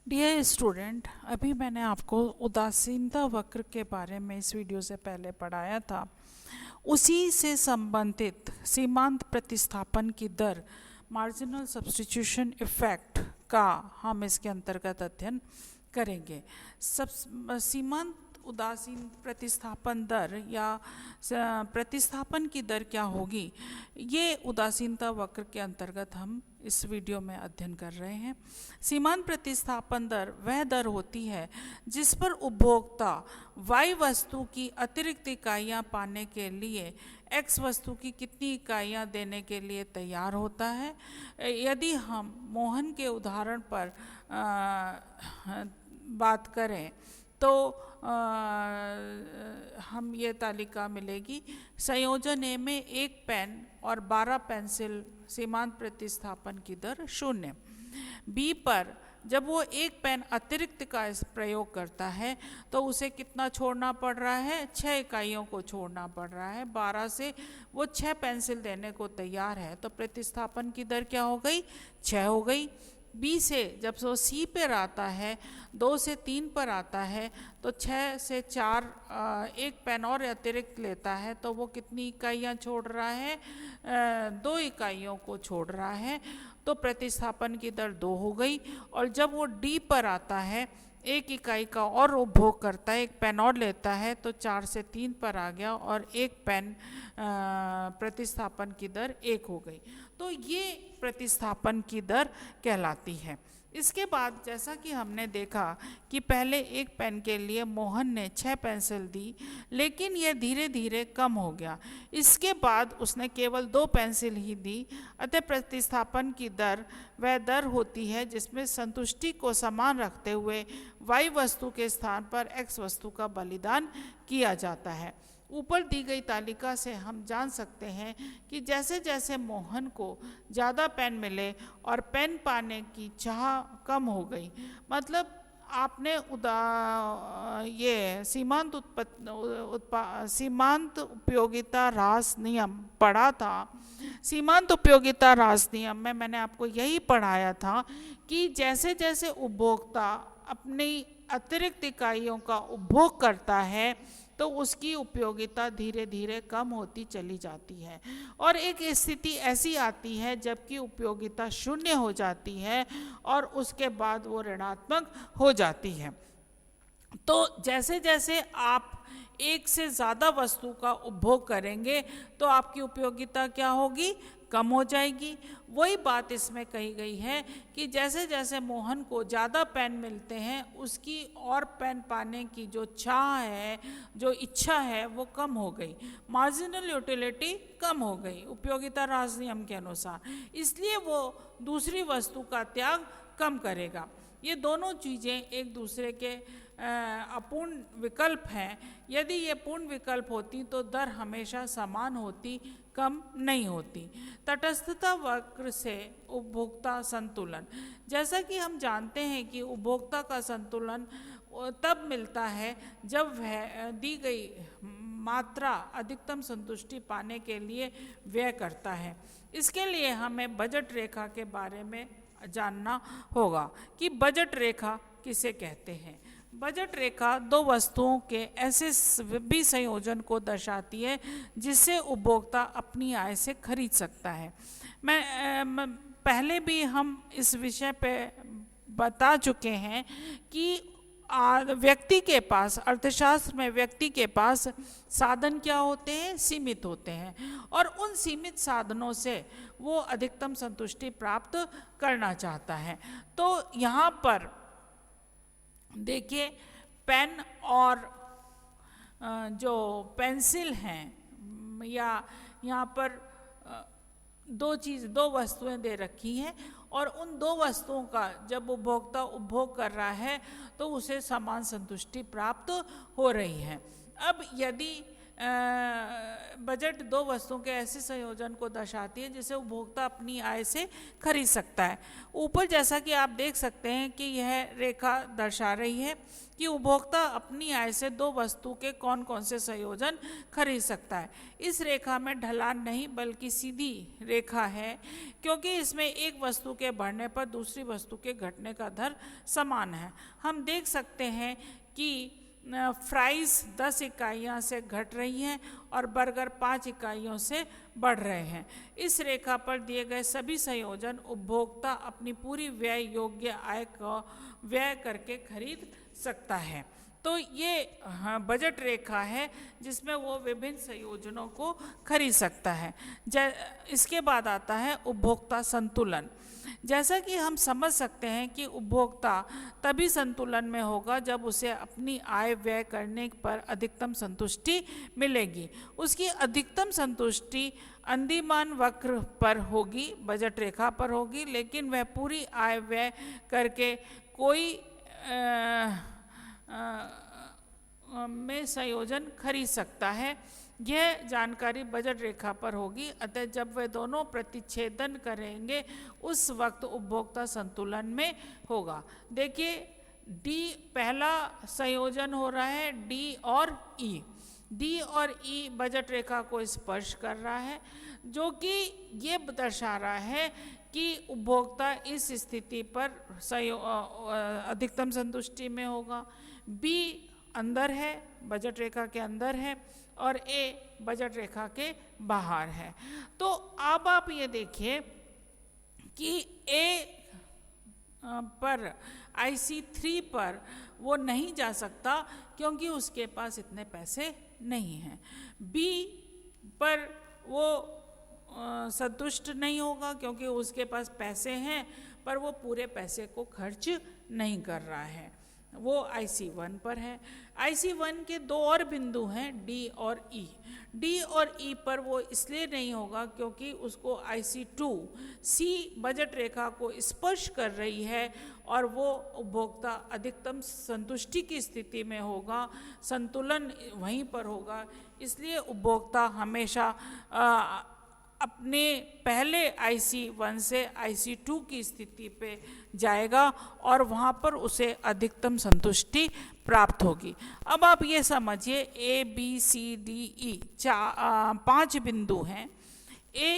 Dear student, अभी मैंने आपको उदासीनता वक्र के बारे में इस वीडियो से पहले पढ़ाया था। उसी से संबंधित सीमांत प्रतिस्थापन की दर, मार्जिनल सब्स्टिट्यूशन इफेक्ट का हम इसके अंतर्गत अध्ययन करेंगे। सीमांत उदासीन प्रतिस्थापन दर या प्रतिस्थापन की दर क्या होगी, ये उदासीनता वक्र के अंतर्गत हम इस वीडियो में अध्ययन कर रहे हैं। सीमांत प्रतिस्थापन दर वह दर होती है जिस पर उपभोक्ता y वस्तु की अतिरिक्त इकाइयाँ पाने के लिए x वस्तु की कितनी इकाइयाँ देने के लिए तैयार होता है। यदि हम मोहन के उदाहरण पर बात करें तो हम ये तालिका मिलेगी। संयोजन ए में 1 पेन और 12 पेंसिल, सीमांत प्रतिस्थापन की दर 0। बी पर जब वो 1 पेन अतिरिक्त का प्रयोग करता है तो उसे कितना छोड़ना पड़ रहा है, 6 इकाइयों को छोड़ना पड़ रहा है। 12 से वो 6 पेंसिल देने को तैयार है, तो प्रतिस्थापन की दर क्या हो गई, 6 हो गई। बी से जब वो सी पर आता है, 2 से 3 पर आता है, तो 6 से 4 1 पेन और अतिरिक्त लेता है, तो वो कितनी इकाइयाँ छोड़ रहा है, 2 इकाइयों को छोड़ रहा है, तो प्रतिस्थापन की दर 2 हो गई। और जब वो डी पर आता है, 1 इकाई का और उपभोग करता है, 1 पेन और लेता है, तो 4 से 3 पर आ गया और 1 पेन प्रतिस्थापन की दर 1 हो गई। तो ये प्रतिस्थापन की दर कहलाती है। इसके बाद जैसा कि हमने देखा कि पहले 1 पेन के लिए मोहन ने 6 पेंसिल दी, लेकिन यह धीरे धीरे कम हो गया। इसके बाद उसने केवल 2 पेंसिल ही दी। अतः प्रतिस्थापन की दर वह दर होती है जिसमें संतुष्टि को समान रखते हुए y वस्तु के स्थान पर x वस्तु का बलिदान किया जाता है। ऊपर दी गई तालिका से हम जान सकते हैं कि जैसे जैसे मोहन को ज़्यादा पेन मिले और पेन पाने की चाह कम हो गई, मतलब आपने ये सीमांत उपयोगिता ह्रास नियम पढ़ा था। सीमांत उपयोगिता ह्रास नियम में मैंने आपको यही पढ़ाया था कि जैसे जैसे उपभोक्ता अपनी अतिरिक्त इकाइयों का उपभोग करता है तो उसकी उपयोगिता धीरे धीरे कम होती चली जाती है, और एक स्थिति ऐसी आती है जबकि उपयोगिता 0 हो जाती है और उसके बाद वो ऋणात्मक हो जाती है। तो जैसे जैसे आप एक से ज़्यादा वस्तु का उपभोग करेंगे तो आपकी उपयोगिता क्या होगी, कम हो जाएगी। वही बात इसमें कही गई है कि जैसे जैसे मोहन को ज़्यादा पेन मिलते हैं, उसकी और पेन पाने की जो चाह है, जो इच्छा है, वो कम हो गई। मार्जिनल यूटिलिटी कम हो गई उपयोगिता ह्रास नियम के अनुसार, इसलिए वो दूसरी वस्तु का त्याग कम करेगा। ये दोनों चीज़ें एक दूसरे के अपूर्ण विकल्प हैं। यदि ये पूर्ण विकल्प होती तो दर हमेशा समान होती, कम नहीं होती। तटस्थता वक्र से उपभोक्ता संतुलन, जैसा कि हम जानते हैं कि उपभोक्ता का संतुलन तब मिलता है जब वह दी गई मात्रा अधिकतम संतुष्टि पाने के लिए व्यय करता है। इसके लिए हमें बजट रेखा के बारे में जानना होगा कि बजट रेखा किसे कहते हैं। बजट रेखा 2 वस्तुओं के ऐसे भी संयोजन को दर्शाती है जिससे उपभोक्ता अपनी आय से खरीद सकता है। मैं पहले भी हम इस विषय पे बता चुके हैं कि व्यक्ति के पास, अर्थशास्त्र में व्यक्ति के पास साधन क्या होते हैं, सीमित होते हैं, और उन सीमित साधनों से वो अधिकतम संतुष्टि प्राप्त करना चाहता है। तो यहाँ पर देखिए, पेन और जो पेंसिल हैं, या यहाँ पर 2 वस्तुएं दे रखी हैं, और उन 2 वस्तुओं का जब उपभोक्ता उपभोग कर रहा है तो उसे समान संतुष्टि प्राप्त हो रही है। अब यदि बजट दो वस्तुओं के ऐसे संयोजन को दर्शाती है जिसे उपभोक्ता अपनी आय से खरीद सकता है। ऊपर जैसा कि आप देख सकते हैं कि यह रेखा दर्शा रही है कि उपभोक्ता अपनी आय से दो वस्तु के कौन कौन से संयोजन खरीद सकता है। इस रेखा में ढलान नहीं बल्कि सीधी रेखा है, क्योंकि इसमें एक वस्तु के बढ़ने पर दूसरी वस्तु के घटने का दर समान है। हम देख सकते हैं कि फ्राइज़ 10 इकाइयों से घट रही हैं और बर्गर 5 इकाइयों से बढ़ रहे हैं। इस रेखा पर दिए गए सभी संयोजन उपभोक्ता अपनी पूरी व्यय योग्य आय को व्यय करके खरीद सकता है। तो ये बजट रेखा है जिसमें वो विभिन्न संयोजनों को खरीद सकता है। इसके बाद आता है उपभोक्ता संतुलन। जैसा कि हम समझ सकते हैं कि उपभोक्ता तभी संतुलन में होगा जब उसे अपनी आय व्यय करने पर अधिकतम संतुष्टि मिलेगी। उसकी अधिकतम संतुष्टि अंदिमान वक्र पर होगी, बजट रेखा पर होगी, लेकिन वह पूरी आय व्यय करके कोई में संयोजन खरीद सकता है। यह जानकारी बजट रेखा पर होगी, अतः जब वे दोनों प्रतिच्छेदन करेंगे उस वक्त उपभोक्ता संतुलन में होगा। देखिए डी पहला संयोजन हो रहा है, डी और ई। डी और ई बजट रेखा को स्पर्श कर रहा है, जो कि ये दर्शा रहा है कि उपभोक्ता इस स्थिति पर अधिकतम संतुष्टि में होगा। बी अंदर है, बजट रेखा के अंदर है, और ए बजट रेखा के बाहर है। तो अब आप ये देखिए कि ए पर IC3 पर वो नहीं जा सकता क्योंकि उसके पास इतने पैसे नहीं हैं। बी पर वो संतुष्ट नहीं होगा क्योंकि उसके पास पैसे हैं पर वो पूरे पैसे को खर्च नहीं कर रहा है, वो IC1 पर है। IC1 के दो और बिंदु हैं, डी और ई। डी और ई पर वो इसलिए नहीं होगा क्योंकि उसको IC2 सी बजट रेखा को स्पर्श कर रही है और वो उपभोक्ता अधिकतम संतुष्टि की स्थिति में होगा, संतुलन वहीं पर होगा। इसलिए उपभोक्ता हमेशा अपने पहले IC1 से IC2 की स्थिति पे जाएगा और वहाँ पर उसे अधिकतम संतुष्टि प्राप्त होगी। अब आप ये समझिए A B C D E 5 बिंदु हैं। A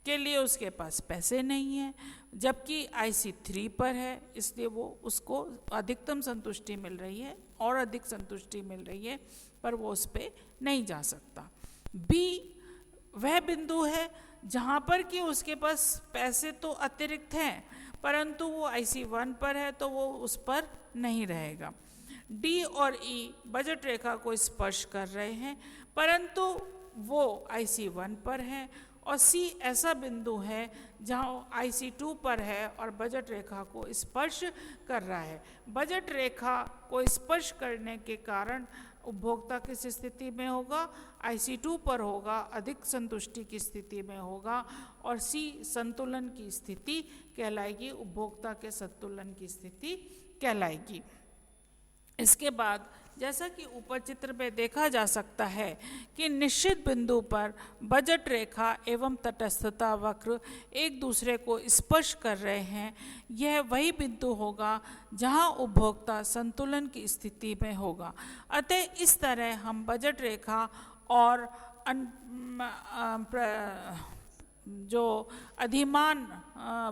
के लिए उसके पास पैसे नहीं हैं जबकि IC3 पर है, इसलिए वो उसको अधिकतम संतुष्टि मिल रही है और अधिक संतुष्टि मिल रही है, पर वो उस पर नहीं जा सकता। B वह बिंदु है जहाँ पर कि उसके पास पैसे तो अतिरिक्त हैं परंतु वो IC1 पर है तो वो उस पर नहीं रहेगा। डी और ई बजट रेखा को स्पर्श कर रहे हैं परंतु वो IC1 पर है, और सी ऐसा बिंदु है जहाँ IC2 पर है और बजट रेखा को स्पर्श कर रहा है। बजट रेखा को स्पर्श करने के कारण उपभोक्ता किस स्थिति में होगा, IC2 पर होगा, अधिक संतुष्टि की स्थिति में होगा, और सी संतुलन की स्थिति कहलाएगी, उपभोक्ता के संतुलन की स्थिति कहलाएगी। इसके बाद जैसा कि ऊपर चित्र में देखा जा सकता है कि निश्चित बिंदु पर बजट रेखा एवं तटस्थता वक्र एक दूसरे को स्पर्श कर रहे हैं। यह वही बिंदु होगा जहां उपभोक्ता संतुलन की स्थिति में होगा। अतः इस तरह हम बजट रेखा और जो अधिमान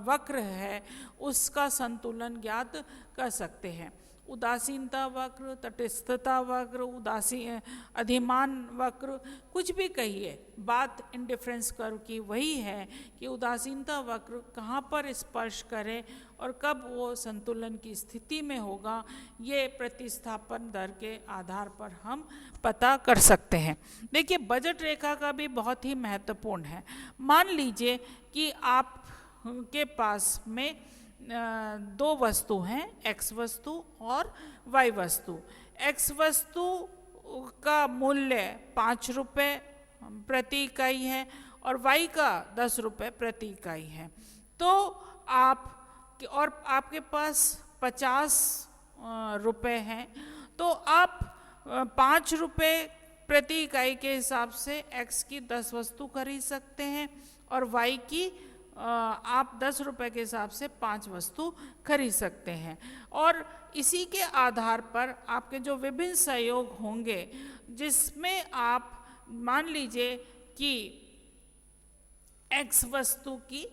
वक्र है उसका संतुलन ज्ञात कर सकते हैं। उदासीनता वक्र, तटस्थता वक्र, अधिमान वक्र, कुछ भी कहिए, बात इंडिफरेंस कर्व की वही है कि उदासीनता वक्र कहाँ पर स्पर्श करे और कब वो संतुलन की स्थिति में होगा, ये प्रतिस्थापन दर के आधार पर हम पता कर सकते हैं। देखिए बजट रेखा का भी बहुत ही महत्वपूर्ण है। मान लीजिए कि आप के पास में दो वस्तु हैं, X वस्तु और Y वस्तु। X वस्तु का मूल्य 5 रुपये प्रति इकाई है और Y का 10 रुपये प्रति इकाई है। तो आपके पास 50 रुपये हैं, तो आप 5 रुपये प्रति इकाई के हिसाब से x की 10 वस्तु खरीद सकते हैं और y की आप 10 रुपए के हिसाब से 5 वस्तु खरीद सकते हैं। और इसी के आधार पर आपके जो विभिन्न सहयोग होंगे, जिसमें आप मान लीजिए कि x वस्तु की